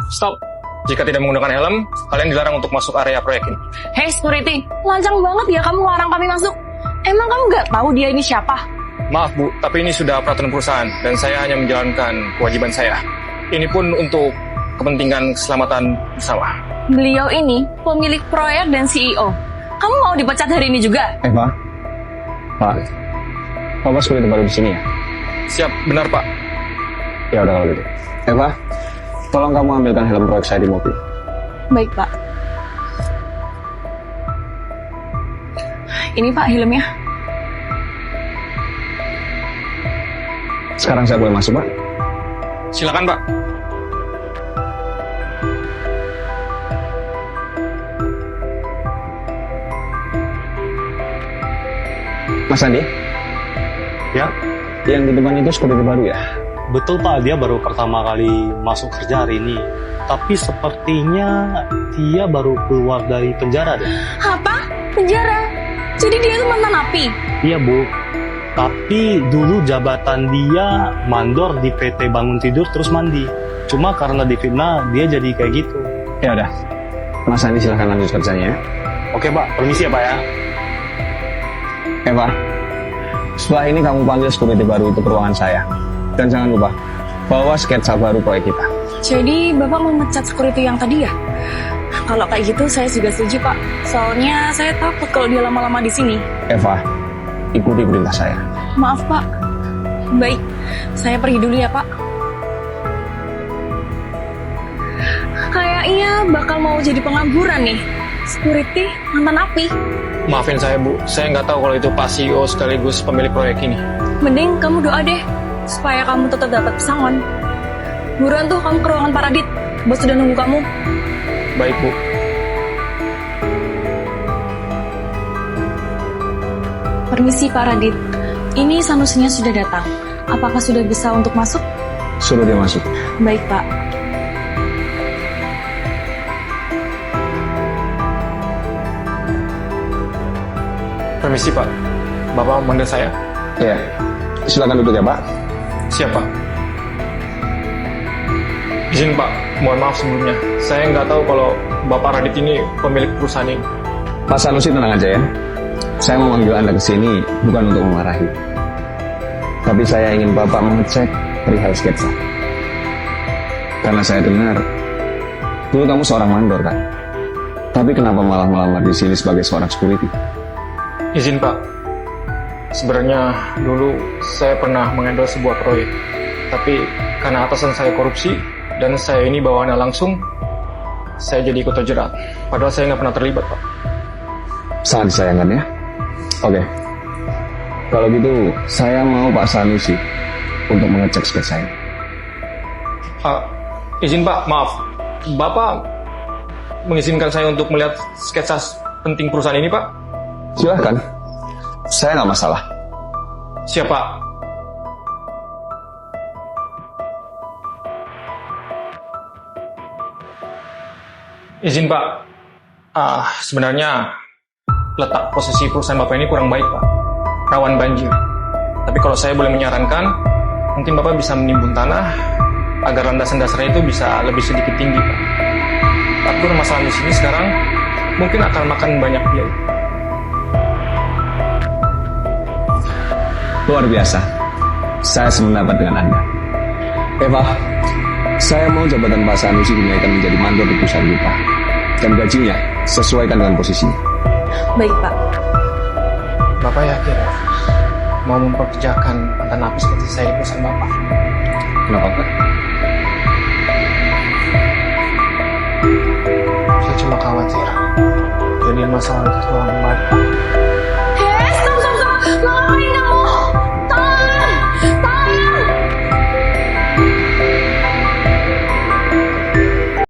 Stop. Jika tidak menggunakan helm, kalian dilarang untuk masuk area proyek ini. Hey security, lancang banget ya kamu larang kami masuk. Emang kamu nggak tahu dia ini siapa? Maaf Bu, tapi ini sudah peraturan perusahaan dan saya hanya menjalankan kewajiban saya. Ini pun untuk kepentingan keselamatan bersama. Beliau ini pemilik proyek dan CEO. Kamu mau dipecat hari ini juga? Pak, Bapak security baru di sini ya? Siap, benar Pak. Ya udah kalau gitu. Pak, tolong kamu ambilkan helm proyek saya di mobil. Baik Pak. Ini Pak helmnya. Sekarang saya boleh masuk, Pak? Silakan Pak. Mas Andi? Ya, Yang di depan itu security baru ya? betul Pak, dia baru pertama kali masuk kerja hari ini. Tapi sepertinya dia baru keluar dari penjara deh. Apa? Penjara? Jadi dia itu mantan napi? Iya Bu, tapi dulu jabatan dia mandor di PT Bangun Tidur terus mandi. Cuma karena difitnah, dia jadi kayak gitu. Ya udah. Mas Andi silahkan lanjut kerjanya ya. Oke Pak, permisi ya Pak ya. Pak, setelah ini kamu panggil security baru itu ke ruangan saya. Dan jangan lupa, bawa sketsa baru proyek kita. Jadi Bapak memecat security yang tadi ya? Kalau kayak gitu saya juga setuju Pak. Soalnya saya takut kalau dia lama-lama di sini. Eva, ikuti perintah saya. Maaf Pak. Baik, saya pergi dulu ya Pak. Kayaknya bakal mau jadi pengangguran nih. Security mantan napi. Maafin saya Bu, saya nggak tahu kalau itu Pak CEO sekaligus pemilik proyek ini. Mending kamu doa deh, supaya kamu tetap dapat pesangon. Buruan tuh kamu ke ruangan Pak Radit. Bos sudah nunggu kamu. Baik Bu. Permisi Pak Radit. Ini sanusinya sudah datang. Apakah sudah bisa untuk masuk? Suruh dia masuk. Baik Pak. Permisi Pak, Bapak manggil saya? Ya, silakan duduk ya Pak. Siap Pak. Izin Pak, mohon maaf sebelumnya. Saya nggak tahu kalau Bapak Radit ini pemilik perusahaan ini. Pak Sanusi tenang aja ya. Saya mau manggil Anda ke sini bukan untuk memarahi. Tapi saya ingin Bapak mengecek perihal sketsa. Karena saya dengar, dulu kamu seorang mandor kan? Tapi kenapa malah melamar di sini sebagai seorang security? Izin Pak, sebenarnya dulu saya pernah mengendal sebuah proyek. Tapi karena atasan saya korupsi dan saya ini bawahannya langsung, saya jadi ikut terjerat. Padahal saya nggak pernah terlibat Pak. Sangat disayangkan ya. Oke. Kalau gitu, saya mau Pak Sanusi untuk mengecek sketsa ini. Izin Pak, maaf. Bapak mengizinkan saya untuk melihat sketsa penting perusahaan ini Pak? Silahkan. Saya nggak masalah. Siap Pak. Izin Pak. Sebenarnya letak posisi perusahaan Bapak ini kurang baik Pak. Rawan banjir. Tapi kalau saya boleh menyarankan, mungkin Bapak bisa menimbun tanah agar landasan dasarnya itu bisa lebih sedikit tinggi Pak. Tapi masalah di sini sekarang mungkin akan makan banyak biaya. Luar biasa. Saya sependapat dengan Anda. Eva, saya mau jabatan Pak Sanusi dinaikkan menjadi mandor di perusahaan kita. Dan gajinya sesuaikan dengan posisinya. Baik Pak. Bapak yakin mau memperkerjakan mantan napi seperti saya di perusahaan Bapak? Kenapa Pak? Saya cuma khawatir jadi masalah untuk orang kembali.